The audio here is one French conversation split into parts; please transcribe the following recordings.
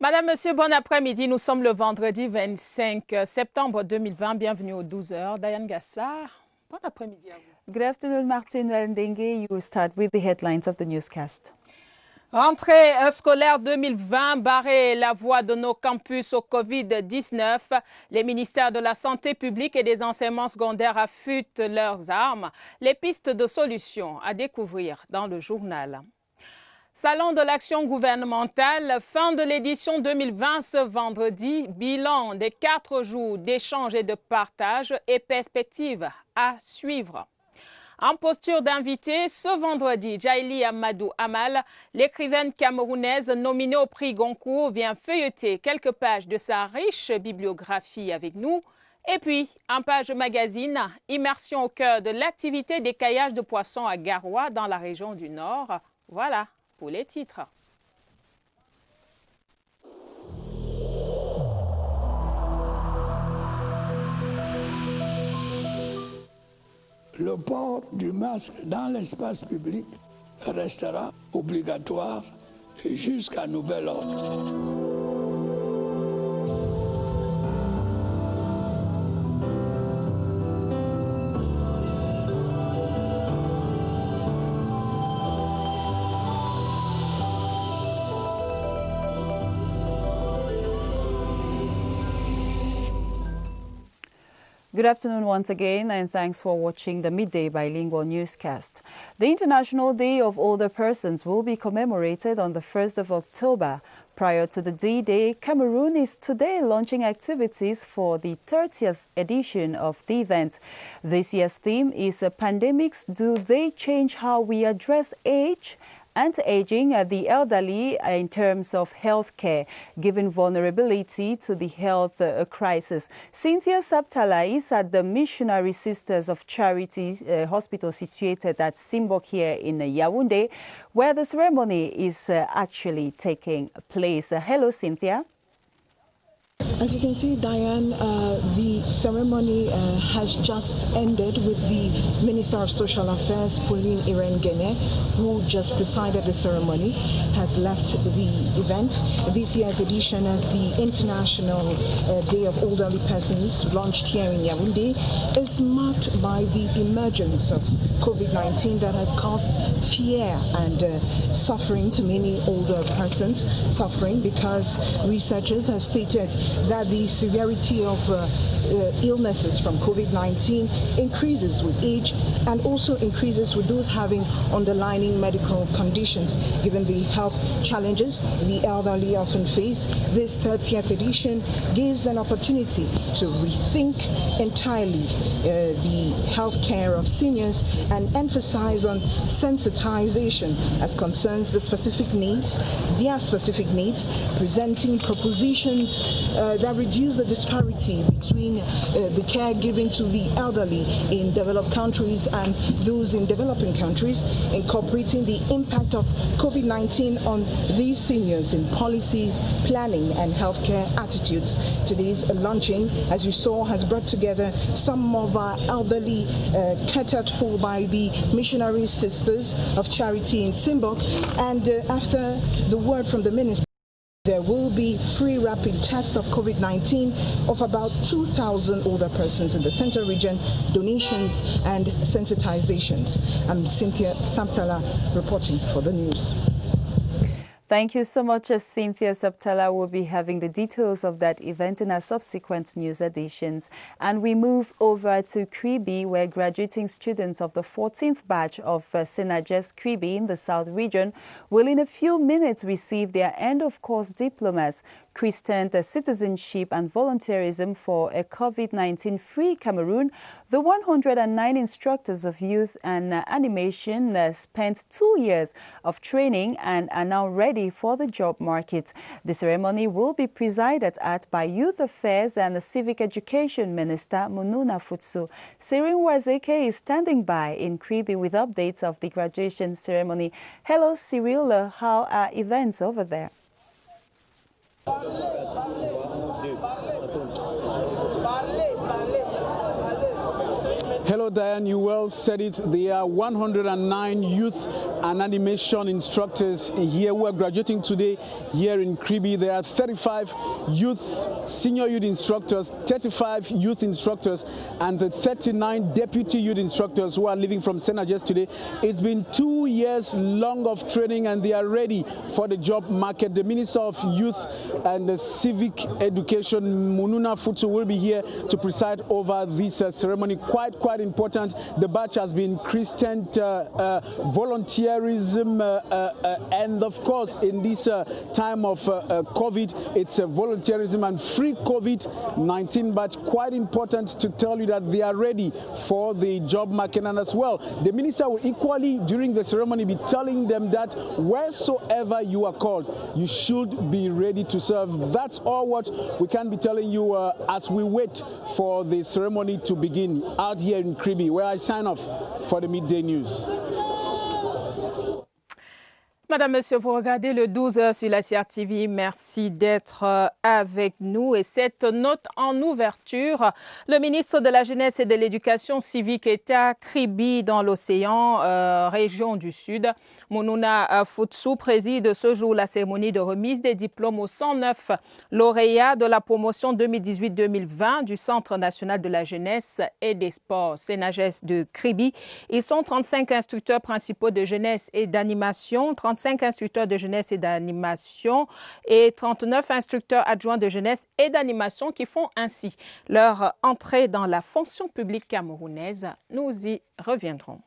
Madame, Monsieur, bon après-midi. Nous sommes le vendredi 25 septembre 2020. Bienvenue aux 12 heures. Diane Gassard, bon après-midi à vous. Good afternoon, Martin Wendengue. You will start with the headlines of the newscast. Rentrée scolaire 2020, barrer la voie de nos campus au Covid-19. Les ministères de la Santé publique et des enseignements secondaires affûtent leurs armes. Les pistes de solutions à découvrir dans le journal. Salon de l'action gouvernementale, fin de l'édition 2020 ce vendredi. Bilan des 4 jours d'échange et de partage et perspectives à suivre. En posture d'invité, ce vendredi, Djaïli Amadou Amal, l'écrivaine camerounaise nominée au prix Goncourt, vient feuilleter quelques pages de sa riche bibliographie avec nous. Et puis, en page magazine, immersion au cœur de l'activité d'écaillage de poissons à Garoua dans la région du Nord. Voilà pour les titres. Le port du masque dans l'espace public restera obligatoire jusqu'à nouvel ordre. Good afternoon once again, and thanks for watching the Midday Bilingual Newscast. The International Day of Older Persons will be commemorated on the 1st of October. Prior to the D-Day, Cameroon is today launching activities for the 30th edition of the event. This year's theme is Pandemics, Do They Change How We Address Age? Anti-aging the elderly in terms of health care, given vulnerability to the health crisis. Cynthia Saptala is at the Missionary Sisters of Charity hospital situated at Simbok here in Yaoundé, where the ceremony is actually taking place. Hello, Cynthia. As you can see, Diane, the ceremony has just ended with the Minister of Social Affairs, Pauline Irene-Guéné, who just presided the ceremony, has left the event. This year's edition of the International Day of Elderly Persons, launched here in Yaoundé, is marked by the emergence of COVID-19 that has caused fear and suffering to many older persons, suffering because researchers have stated that the severity of illnesses from COVID-19 increases with age and also increases with those having underlying medical conditions. Given the health challenges the elderly often face, this 30th edition gives an opportunity to rethink entirely the health care of seniors and emphasize on sensitization as concerns the specific needs, their specific needs, presenting propositions that reduce the disparity between the care given to the elderly in developed countries and those in developing countries, incorporating the impact of COVID-19 on these seniors in policies, planning and healthcare attitudes. Today's launching, as you saw, has brought together some of our elderly catered for by the Missionary Sisters of Charity in Simbok, and after the word from the minister, there will be free rapid test of COVID-19 of about 2,000 older persons in the Central region, donations and sensitizations. I'm Cynthia Saptala reporting for the news. Thank you so much, Cynthia Saptala. Will be having the details of that event in our subsequent news editions. And we move over to Kribi, where graduating students of the 14th batch of Senages Kribi in the South region will in a few minutes receive their end-of-course diplomas. Christian Citizenship and Volunteerism for a COVID-19 Free Cameroon, the 109 instructors of youth and animation spent 2 years of training and are now ready for the job market. The ceremony will be presided at by Youth Affairs and the Civic Education Minister Mununa Futsu. Cyril Wazeke is standing by in Kribi with updates of the graduation ceremony. Hello, Cyril. How are events over there? Hello, Diane. You well said it. There are 109 youth and animation instructors here who are graduating today here in Kribi. There are 35 senior youth instructors, 35 youth instructors, and the 39 deputy youth instructors who are leaving from Senajes today. It's been 2 years long of training, and they are ready for the job market. The Minister of Youth and Civic Education, Mununa Futsu, will be here to preside over this ceremony. Quite important. The batch has been Christian volunteerism, and of course, in this time of COVID, it's volunteerism and free COVID-19 batch. Quite important to tell you that they are ready for the job market, and as well, the minister will equally during the ceremony be telling them that wheresoever you are called, you should be ready to serve. That's all what we can be telling you as we wait for the ceremony to begin out here in Kribi, where I sign off for the Midday News. Madame, Monsieur, vous regardez le 12h sur la CRTV. Merci d'être avec nous. Et cette note en ouverture, le ministre de la Jeunesse et de l'Éducation civique est à Kribi dans l'océan, région du Sud. Mununa Futsu préside ce jour la cérémonie de remise des diplômes aux 109 lauréats de la promotion 2018-2020 du Centre national de la jeunesse et des sports Senajes de Kribi. Ils sont 35 instructeurs principaux de jeunesse et d'animation, 35 instructeurs de jeunesse et d'animation et 39 instructeurs adjoints de jeunesse et d'animation qui font ainsi leur entrée dans la fonction publique camerounaise. Nous y reviendrons.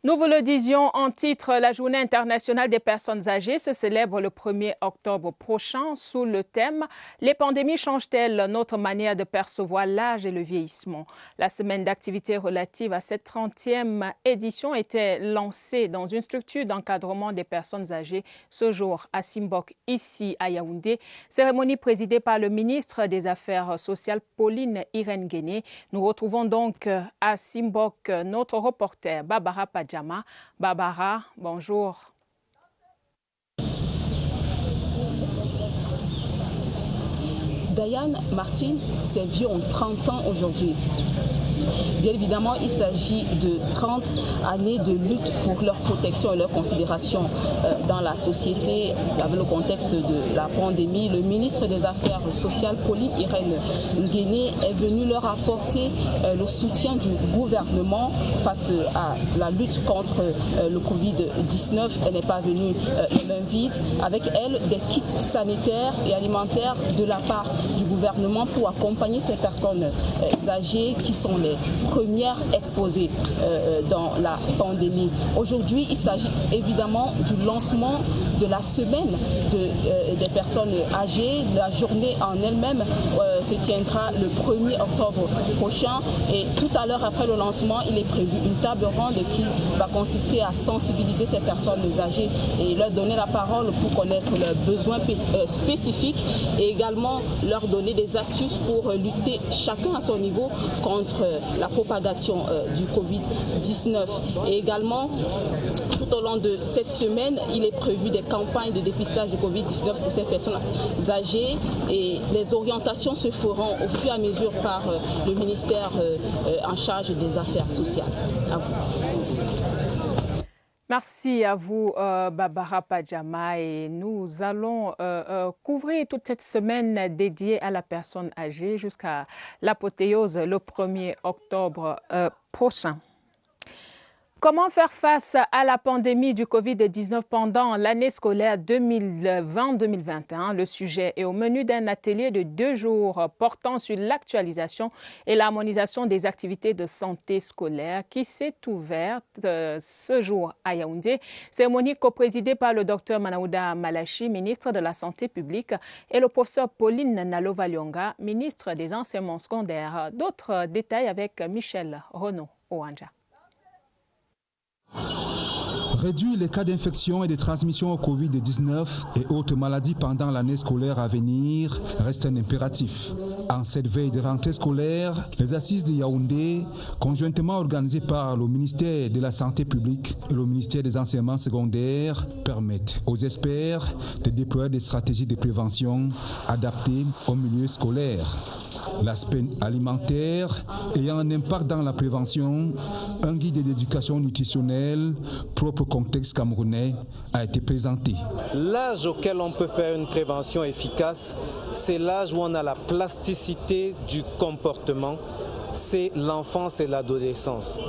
Nous vous le disions en titre, la Journée internationale des personnes âgées se célèbre le 1er octobre prochain sous le thème « Les pandémies changent-elles notre manière de percevoir l'âge et le vieillissement ?» La semaine d'activité relative à cette 30e édition était lancée dans une structure d'encadrement des personnes âgées ce jour à Simbok, ici à Yaoundé. Cérémonie présidée par le ministre des Affaires sociales, Pauline Irène-Guéné. Nous retrouvons donc à Simbok notre reporter Barbara Padjama. Barbara, bonjour. Diane, Martine, ces vieux ont 30 ans aujourd'hui. Bien évidemment, il s'agit de 30 années de lutte pour leur protection et leur considération dans la société. Avec le contexte de la pandémie, le ministre des Affaires sociales, Pauline Irène Guéné, est venu leur apporter le soutien du gouvernement face à la lutte contre le Covid-19. Elle n'est pas venue les mains vides. Avec elle, des kits sanitaires et alimentaires de la part du gouvernement pour accompagner ces personnes âgées qui sont les premières exposées dans la pandémie. Aujourd'hui, il s'agit évidemment du lancement de la semaine des personnes âgées. La journée en elle-même se tiendra le 1er octobre prochain et tout à l'heure après le lancement, il est prévu une table ronde qui va consister à sensibiliser ces personnes âgées et leur donner la parole pour connaître leurs besoins spécifiques et également leur donner des astuces pour lutter chacun à son niveau contre la propagation du Covid-19. Et également, tout au long de cette semaine, il est prévu des campagnes de dépistage du Covid-19 pour ces personnes âgées et les orientations se feront au fur et à mesure par le ministère en charge des Affaires sociales. À vous. Merci à vous, Barbara Padjama. Et nous allons couvrir toute cette semaine dédiée à la personne âgée jusqu'à l'apothéose le 1er octobre prochain. Comment faire face à la pandémie du Covid-19 pendant l'année scolaire 2020-2021? Le sujet est au menu d'un atelier de 2 jours portant sur l'actualisation et l'harmonisation des activités de santé scolaire qui s'est ouverte ce jour à Yaoundé. Cérémonie coprésidée par le Dr Manaouda Malachi, ministre de la Santé publique, et le professeur Pauline Nalovalionga, ministre des Enseignements secondaires. D'autres détails avec Michel Renaud-Ouanja. Réduire les cas d'infection et de transmission au Covid-19 et autres maladies pendant l'année scolaire à venir reste un impératif. En cette veille de rentrée scolaire, les assises de Yaoundé, conjointement organisées par le ministère de la Santé publique et le ministère des Enseignements secondaires, permettent aux experts de déployer des stratégies de prévention adaptées au milieu scolaire. L'aspect alimentaire ayant un impact dans la prévention, un guide d'éducation nutritionnelle propre au contexte camerounais a été présenté. L'âge auquel on peut faire une prévention efficace, c'est l'âge où on a la plasticité du comportement, c'est l'enfance et l'adolescence.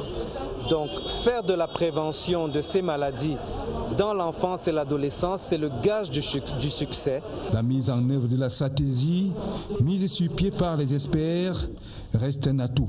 Donc faire de la prévention de ces maladies dans l'enfance et l'adolescence, c'est le gage du succès. La mise en œuvre de la stratégie, mise sur pied par les experts, reste un atout.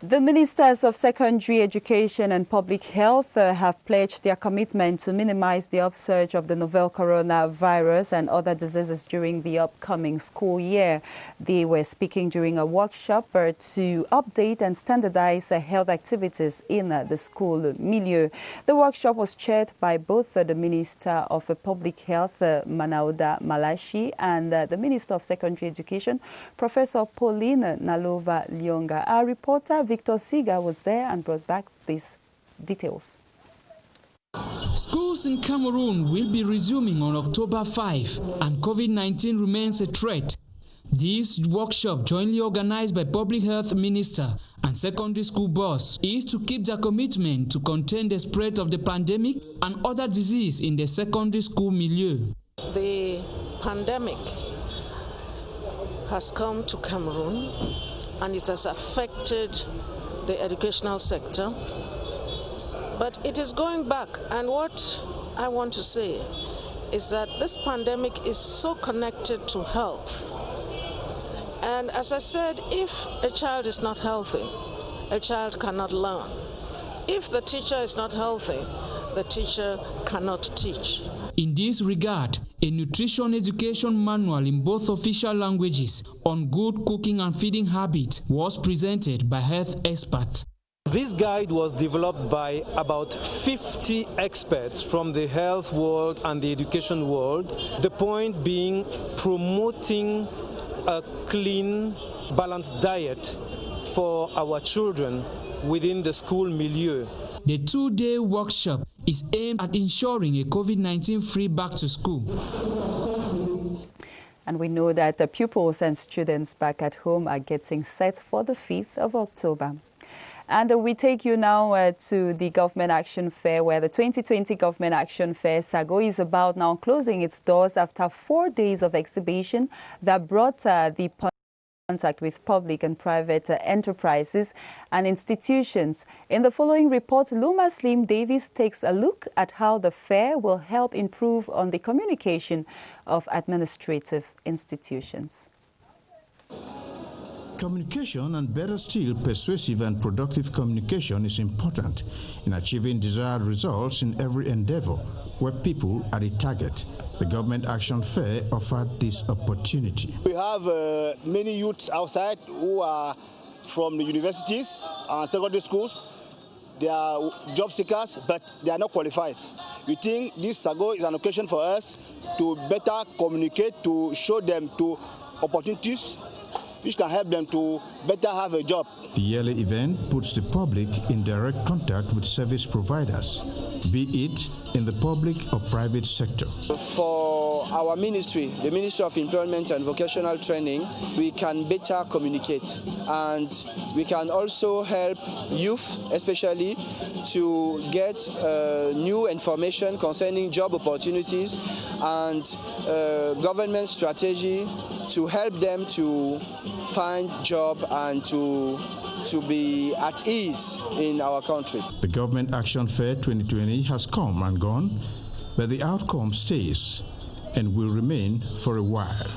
The Ministers of Secondary Education and Public Health have pledged their commitment to minimize the upsurge of the novel coronavirus and other diseases during the upcoming school year. They were speaking during a workshop to update and standardize health activities in the school milieu. The workshop was chaired by both the Minister of Public Health, Manauda Malashi, and the Minister of Secondary Education, Professor Pauline Nalova-Lyonga. Our reporter, Victor Siga, was there and brought back these details. Schools in Cameroon will be resuming on October 5, and COVID-19 remains a threat. This workshop, jointly organized by Public Health Minister and Secondary School Boss, is to keep their commitment to contain the spread of the pandemic and other disease in the secondary school milieu. The pandemic has come to Cameroon and it has affected the educational sector, but it is going back. And what I want to say is that this pandemic is so connected to health. And as I said, if a child is not healthy, a child cannot learn. If the teacher is not healthy, the teacher cannot teach. In this regard, a nutrition education manual in both official languages on good cooking and feeding habits was presented by health experts. This guide was developed by about 50 experts from the health world and the education world. The point being promoting a clean, balanced diet for our children within the school milieu. The two-day workshop is aimed at ensuring a COVID-19 free back to school. And we know that the pupils and students back at home are getting set for the 5th of October. And we take you now to the Government Action Fair, where the 2020 Government Action Fair SAGO is about now closing its doors after 4 days of exhibition that brought the contact with public and private enterprises and institutions. In the following report, Luma Slim Davis takes a look at how the fair will help improve on the communication of administrative institutions. Communication, and better still, persuasive and productive communication is important in achieving desired results in every endeavor where people are the target. The Government Action Fair offered this opportunity. We have many youths outside who are from the universities and secondary schools. They are job seekers, but they are not qualified. We think this SAGO is an occasion for us to better communicate, to show them to opportunities which can help them to better have a job. The yearly event puts the public in direct contact with service providers, be it in the public or private sector. For our ministry, the Ministry of Employment and Vocational Training, we can better communicate, and we can also help youth, especially, to get new information concerning job opportunities and government strategy to help them to find job and to be at ease in our country. The Government Action Fair 2020 has come and gone, but the outcome stays and will remain for a while.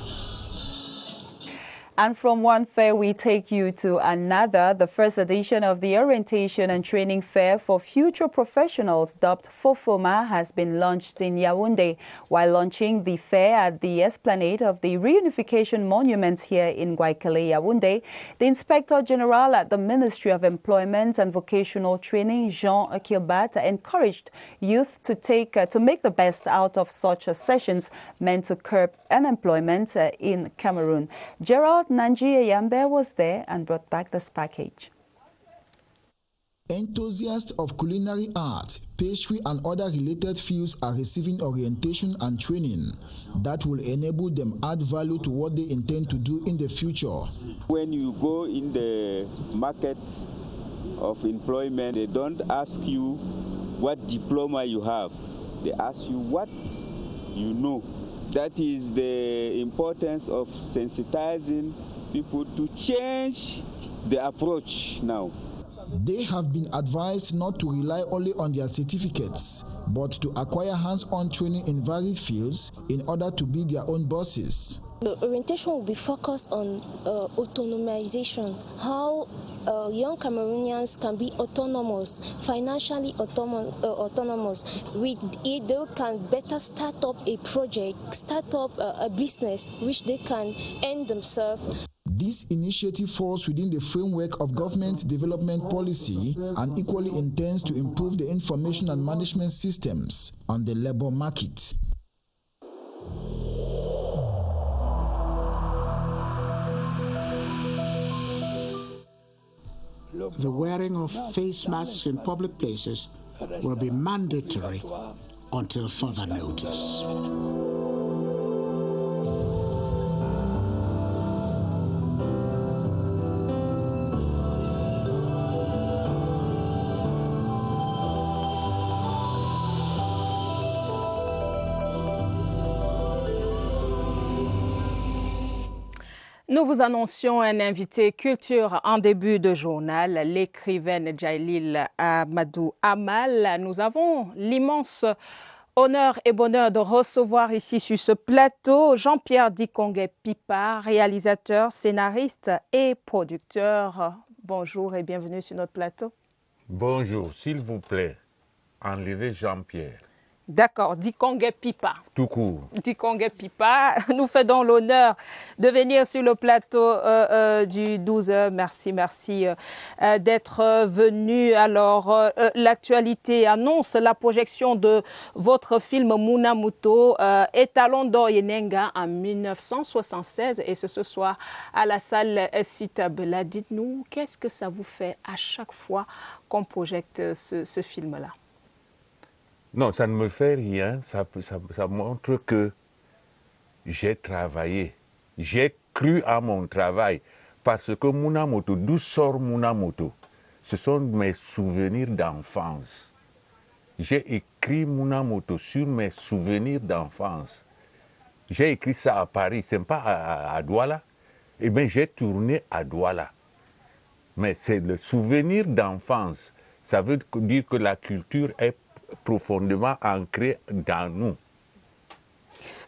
And from one fair, we take you to another. The first edition of the Orientation and Training Fair for Future Professionals, dubbed FOFOMA, has been launched in Yaoundé. While launching the fair at the esplanade of the Reunification Monument here in Guaikele, Yaoundé, the Inspector General at the Ministry of Employment and Vocational Training, Jean Kilbat, encouraged youth to make the best out of such sessions meant to curb unemployment in Cameroon. Gerald Nanji Yambe was there and brought back this package. Enthusiasts of culinary art, pastry and other related fields are receiving orientation and training that will enable them add value to what they intend to do in the future. When you go in the market of employment, they don't ask you what diploma you have. They ask you what you know. That is the importance of sensitizing people to change the approach now. They have been advised not to rely only on their certificates, but to acquire hands-on training in varied fields in order to be their own bosses. The orientation will be focused on autonomization, how young Cameroonians can be autonomous, financially autonomous. With it, they can better start up a project, start up a business which they can earn themselves. This initiative falls within the framework of government development policy and equally intends to improve the information and management systems on the labor market. The wearing of face masks in public places will be mandatory until further notice. Nous vous annoncions un invité culture en début de journal, l'écrivaine Djailil Amadou Amal. Nous avons l'immense honneur et bonheur de recevoir ici sur ce plateau Jean-Pierre Dikongé Pipa, réalisateur, scénariste et producteur. Bonjour et bienvenue sur notre plateau. Bonjour, s'il vous plaît, enlevez Jean-Pierre. D'accord, Dikongé Pipa. Tout court. Dikongé Pipa nous fait donc l'honneur de venir sur le plateau du 12h. Merci d'être venu. Alors, l'actualité annonce la projection de votre film Munamuto, Étalon d'or Yenenga en 1976 et ce soir à la salle Citabela. Dites-nous, qu'est-ce que ça vous fait à chaque fois qu'on projette ce film-là? Non, ça ne me fait rien. Ça montre que j'ai travaillé. J'ai cru à mon travail. Parce que Munamoto, d'où sort Munamoto? Ce sont mes souvenirs d'enfance. J'ai écrit Munamoto sur mes souvenirs d'enfance. J'ai écrit ça à Paris, ce n'est pas à Douala. Eh bien, j'ai tourné à Douala. Mais c'est le souvenir d'enfance. Ça veut dire que la culture est profondément ancré dans nous.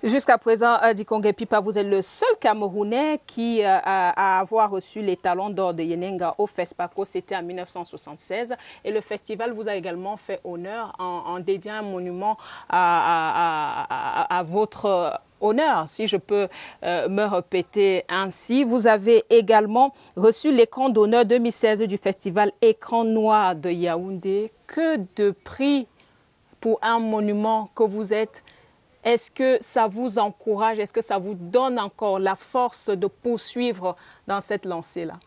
Jusqu'à présent, Dikongé Pipa, vous êtes le seul Camerounais qui à avoir reçu les talons d'or de Yenenga au FESPACO, c'était en 1976. Et le festival vous a également fait honneur en dédiant un monument à votre honneur, si je peux me répéter ainsi. Vous avez également reçu l'écran d'honneur 2016 du festival Écran Noir de Yaoundé. Que de prix pour un monument que vous êtes. Est-ce que ça vous encourage, est-ce que ça vous donne encore la force de poursuivre dans cette lancée-là?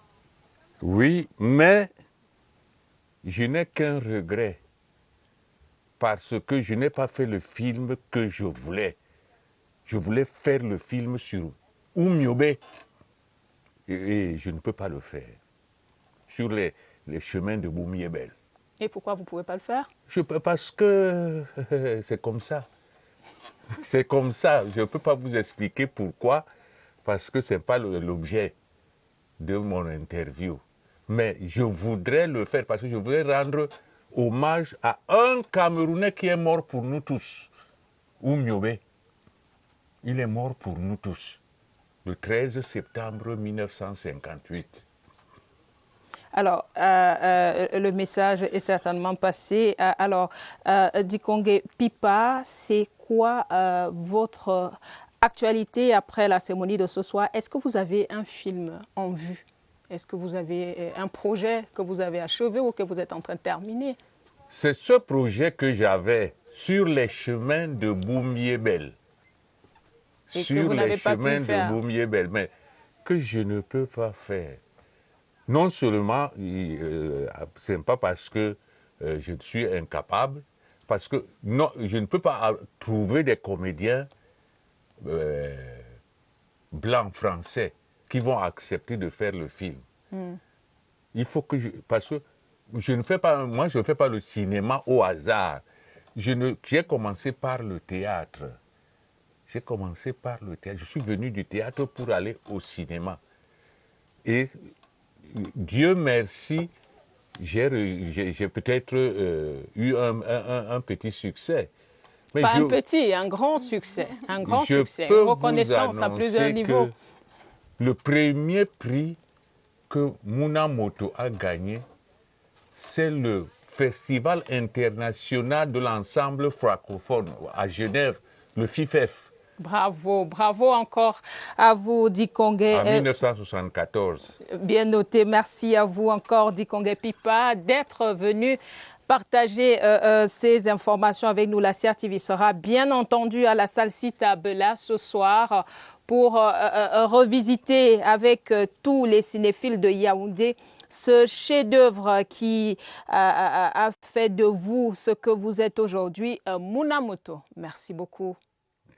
Oui, mais je n'ai qu'un regret parce que je n'ai pas fait le film que je voulais. Je voulais faire le film sur Oumyobé et je ne peux pas le faire sur les chemins de Boumyébel. Et pourquoi vous ne pouvez pas le faire? Parce que c'est comme ça. C'est comme ça. Je ne peux pas vous expliquer pourquoi, parce que ce n'est pas l'objet de mon interview. Mais je voudrais le faire parce que je voudrais rendre hommage à un Camerounais qui est mort pour nous tous, Oumyobé. Il est mort pour nous tous, le 13 septembre 1958. Alors, le message est certainement passé. Alors, Dikongé Pipa, c'est quoi votre actualité après la cérémonie de ce soir? Est-ce que vous avez un film en vue? Est-ce que vous avez un projet que vous avez achevé ou que vous êtes en train de terminer? C'est ce projet que j'avais sur les chemins de Boumyébel. Sur les chemins de Boumyébel, mais que je ne peux pas faire. non seulement, ce n'est pas parce que je suis incapable, parce que non, je ne peux pas trouver des comédiens blancs français qui vont accepter de faire le film. Il faut que parce que je ne fais pas le cinéma au hasard. J'ai commencé par le théâtre. J'ai commencé par le théâtre. Je suis venu du théâtre pour aller au cinéma. Et Dieu merci, j'ai peut-être eu un petit succès. Mais pas un petit, un grand succès. Un grand succès. Une reconnaissance à plusieurs niveaux. Le premier prix que Munamoto a gagné, c'est le Festival international de l'ensemble francophone à Genève, le FIFEF. Bravo, bravo encore à vous, Dikongé. En 1974. Bien noté, merci à vous encore, Dikongé Pipa, d'être venu partager ces informations avec nous. La CRTV sera bien entendu à la salle Cita Bella ce soir pour revisiter avec tous les cinéphiles de Yaoundé ce chef-d'œuvre qui a fait de vous ce que vous êtes aujourd'hui, Munamoto. Merci beaucoup.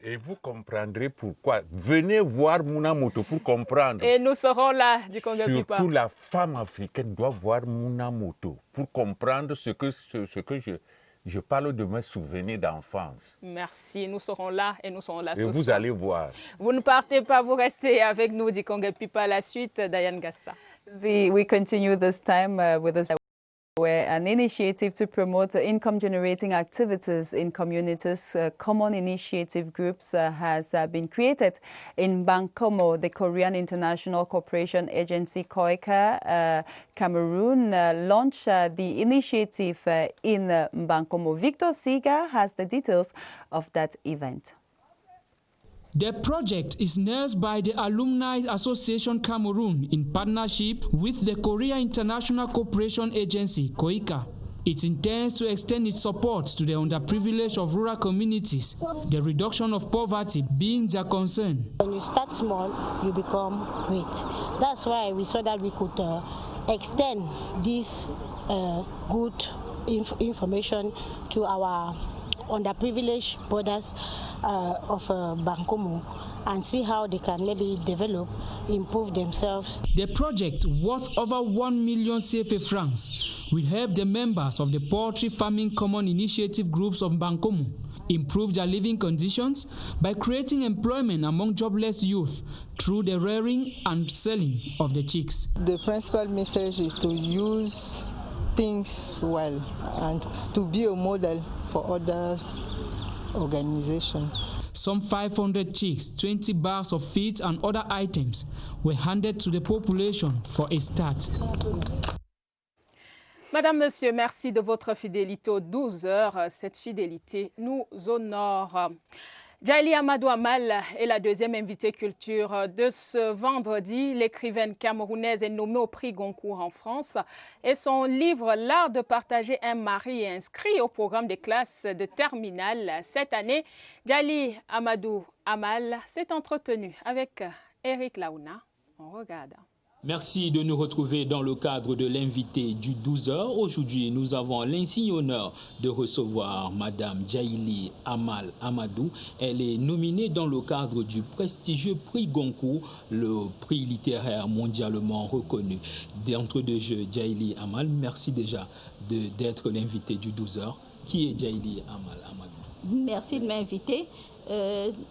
Et vous comprendrez pourquoi. Venez voir Munamoto pour comprendre. Et nous serons là, Dikongé Pipa. Surtout la femme africaine doit voir Munamoto pour comprendre ce que je parle de mes souvenirs d'enfance. Merci, nous serons là et nous serons là ce soir. Et vous allez voir. Vous ne partez pas, vous restez avec nous, Dikongé Pipa. La suite, Diane Gassa. We continue this time with us where an initiative to promote income-generating activities in communities, common initiative groups, has been created in Bankomo. The Korean International Cooperation Agency, KOICA, Cameroon, launched the initiative in Bankomo. Victor Siga has the details of that event. The project is nursed by the Alumni Association Cameroon in partnership with the Korea International Cooperation Agency, KOICA. It intends to extend its support to the underprivileged of rural communities, the reduction of poverty being their concern. When you start small, you become great. That's why we saw that we could extend this good information to our underprivileged borders of Bankomo and see how they can maybe develop, improve themselves. The project, worth over 1 million CFA francs, will help the members of the poultry farming common initiative groups of Bankomo improve their living conditions by creating employment among jobless youth through the rearing and selling of the chicks. The principal message is to use things well and to be a model for others organizations. Some 500 chicks, 20 bags of feed and other items were handed to the population for a start. Madame, Monsieur, merci de votre fidélité aux 12 heures. Cette fidélité nous honore. Djaïli Amadou Amal est la deuxième invitée culture de ce vendredi. L'écrivaine camerounaise est nommée au prix Goncourt en France et son livre « L'art de partager un mari » est inscrit au programme des classes de terminale cette année. Djaïli Amadou Amal s'est entretenu avec Eric Laouna. On regarde. Merci de nous retrouver dans le cadre de l'invité du 12h. Aujourd'hui, nous avons l'insigne honneur de recevoir Madame Djaïli Amal Amadou. Elle est nominée dans le cadre du prestigieux prix Goncourt, le prix littéraire mondialement reconnu. D'entre deux jeux, Djaïli Amal, merci déjà d'être l'invité du 12h. Qui est Djaïli Amal Amadou? Merci de m'inviter.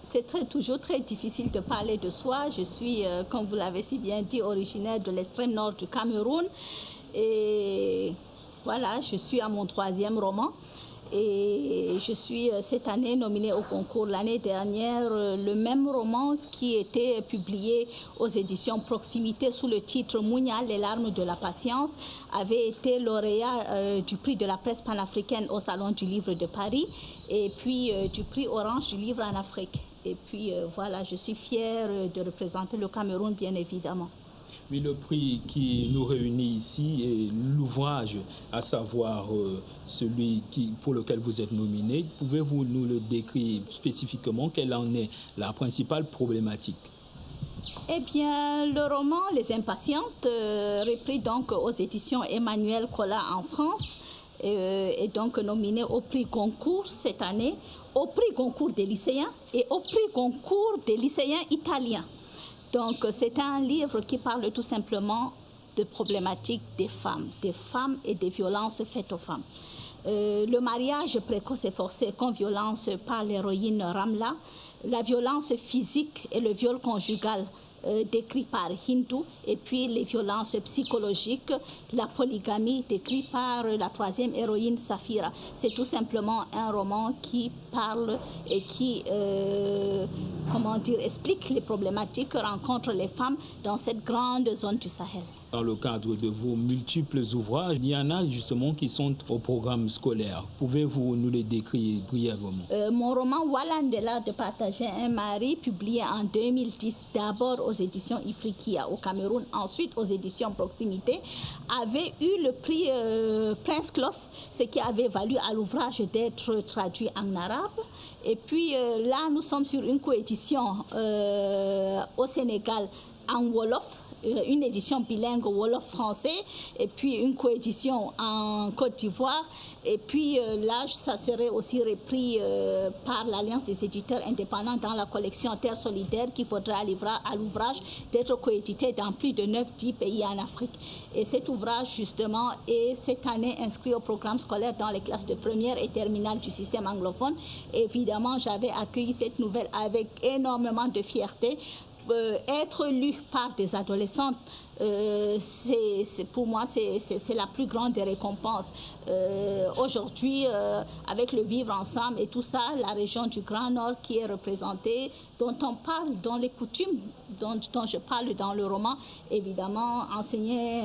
C'est toujours très difficile de parler de soi. Je suis, comme vous l'avez si bien dit, originaire de l'extrême nord du Cameroun. Et voilà, je suis à mon 3e roman. Et je suis cette année nominée au concours. L'année dernière, le même roman qui était publié aux éditions Proximité sous le titre Mounia, les larmes de la patience, avait été lauréat du prix de la presse panafricaine au Salon du Livre de Paris et puis du prix Orange du Livre en Afrique. Et puis voilà, je suis fière de représenter le Cameroun, bien évidemment. Mais le prix qui nous réunit ici est l'ouvrage, à savoir celui pour lequel vous êtes nominé. Pouvez-vous nous le décrire spécifiquement? Quelle en est la principale problématique? Eh bien, le roman Les Impatientes, repris donc aux éditions Emmanuel Colas en France, est donc nominé au prix Goncourt cette année, au prix Goncourt des lycéens et au prix Goncourt des lycéens italiens. Donc, c'est un livre qui parle tout simplement de problématiques des femmes et des violences faites aux femmes. Le mariage précoce et forcé comme violence par l'héroïne Ramla, la violence physique et le viol conjugal décrit par Hindou, et puis les violences psychologiques, la polygamie décrit par la troisième héroïne Safira. C'est tout simplement un roman qui parle et qui explique les problématiques que rencontrent les femmes dans cette grande zone du Sahel. Dans le cadre de vos multiples ouvrages, il y en a justement qui sont au programme scolaire. Pouvez-vous nous les décrire brièvement? Mon roman Walandela de partager un mari, publié en 2010, d'abord aux éditions Ifriqiya au Cameroun, ensuite aux éditions Proximité, avait eu le prix Prince Claus, ce qui avait valu à l'ouvrage d'être traduit en arabe. Et puis là, nous sommes sur une coédition au Sénégal en Wolof, une édition bilingue Wolof-français, et puis une coédition en Côte d'Ivoire. Et puis là, ça serait aussi repris par l'Alliance des éditeurs indépendants dans la collection Terre solidaire, qui faudra à l'ouvrage d'être coédité dans plus de 9-10 pays en Afrique. Et cet ouvrage, justement, est cette année inscrit au programme scolaire dans les classes de première et terminale du système anglophone. Évidemment, j'avais accueilli cette nouvelle avec énormément de fierté. Être lu par des adolescentes, pour moi, c'est la plus grande des récompenses. Aujourd'hui, avec le vivre ensemble et tout ça, la région du Grand Nord qui est représentée, dont on parle dans les coutumes, dont je parle dans le roman, évidemment, enseigner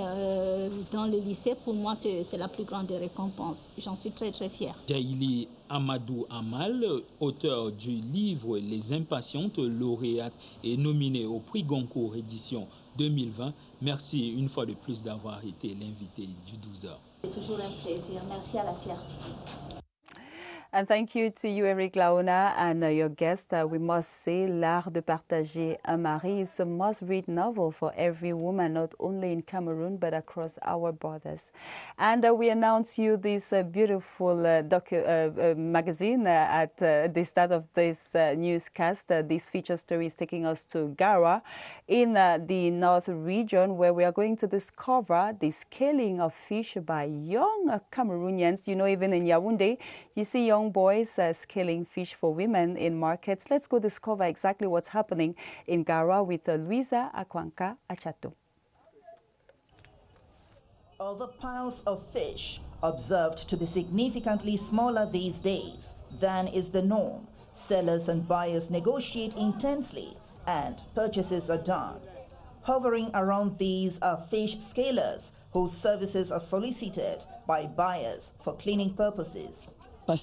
dans le lycée, pour moi, c'est la plus grande des récompenses. J'en suis très, très fière. Jaili Amadou Amal, auteur du livre Les Impatientes, lauréate et nominée au prix Goncourt édition 2020. Merci une fois de plus d'avoir été l'invité du 12h. C'est toujours un plaisir. Merci à la CRT. And thank you to you, Eric Laona, and your guest. We must say, L'Art de Partager un Mari is a must-read novel for every woman, not only in Cameroon, but across our borders. And we announce you this beautiful magazine at the start of this newscast. This feature story is taking us to Gara in the North region, where we are going to discover the scaling of fish by young Cameroonians. You know, even in Yaoundé, you see young boys scaling fish for women in markets. Let's go discover exactly what's happening in Gara with Luisa Akwanka Achato. Other piles of fish observed to be significantly smaller these days than is the norm. Sellers and buyers negotiate intensely and purchases are done. Hovering around these are fish scalers whose services are solicited by buyers for cleaning purposes. It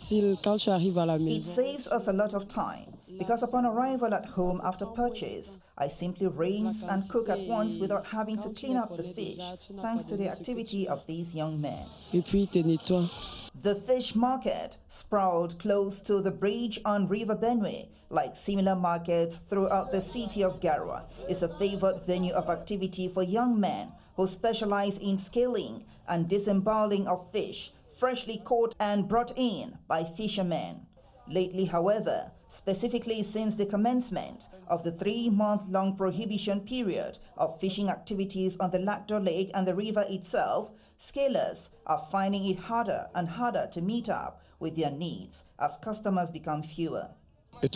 saves us a lot of time because upon arrival at home after purchase, I simply rinse and cook at once without having to clean up the fish, thanks to the activity of these young men. The fish market, sprawled close to the bridge on River Benue, like similar markets throughout the city of Garwa, is a favored venue of activity for young men who specialize in scaling and disemboweling of fish freshly caught and brought in by fishermen. Lately, however, specifically since the commencement of the 3-month-long prohibition period of fishing activities on the Lactor Lake and the river itself, scalers are finding it harder and harder to meet up with their needs as customers become fewer. I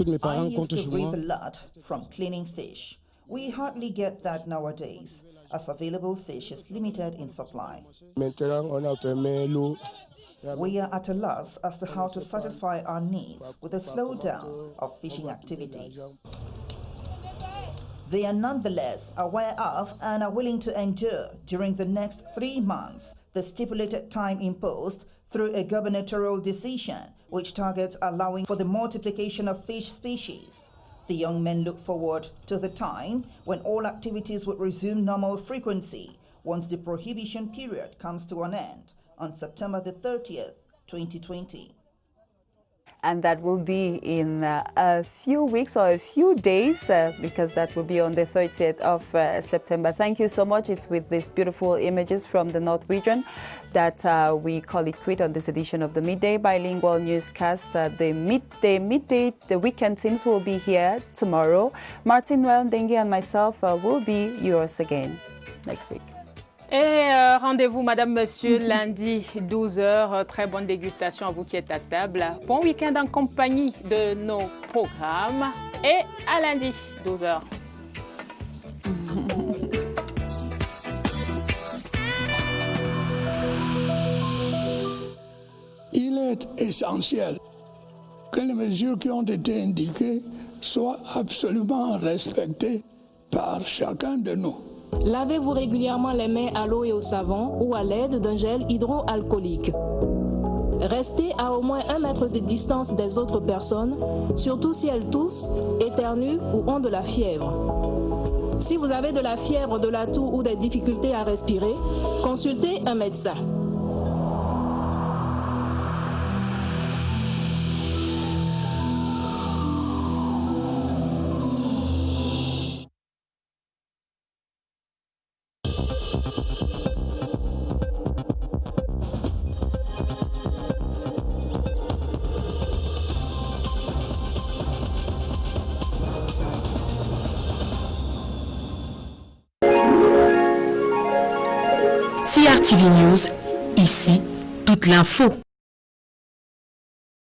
used to reap a lot from cleaning fish. We hardly get that nowadays, as available fish is limited in supply. We are at a loss as to how to satisfy our needs with a slowdown of fishing activities. They are nonetheless aware of and are willing to endure during the next 3 months the stipulated time imposed through a gubernatorial decision which targets allowing for the multiplication of fish species. The young men look forward to the time when all activities would resume normal frequency once the prohibition period comes to an end on September the 30th, 2020. and that will be in a few weeks or a few days, because that will be on the 30th of September. Thank you so much. It's with these beautiful images from the North region that we call it quit on this edition of the Midday Bilingual Newscast. The weekend teams will be here tomorrow. Martin Well-Dengue and myself will be yours again next week. Et rendez-vous, madame, monsieur, lundi, 12h. Très bonne dégustation à vous qui êtes à table. Bon week-end en compagnie de nos programmes. Et à lundi, 12h. Il est essentiel que les mesures qui ont été indiquées soient absolument respectées par chacun de nous. Lavez-vous régulièrement les mains à l'eau et au savon ou à l'aide d'un gel hydroalcoolique. Restez à au moins 1 mètre de distance des autres personnes, surtout si elles toussent, éternuent ou ont de la fièvre. Si vous avez de la fièvre, de la toux ou des difficultés à respirer, consultez un médecin. CRTV News, ici, toute l'info.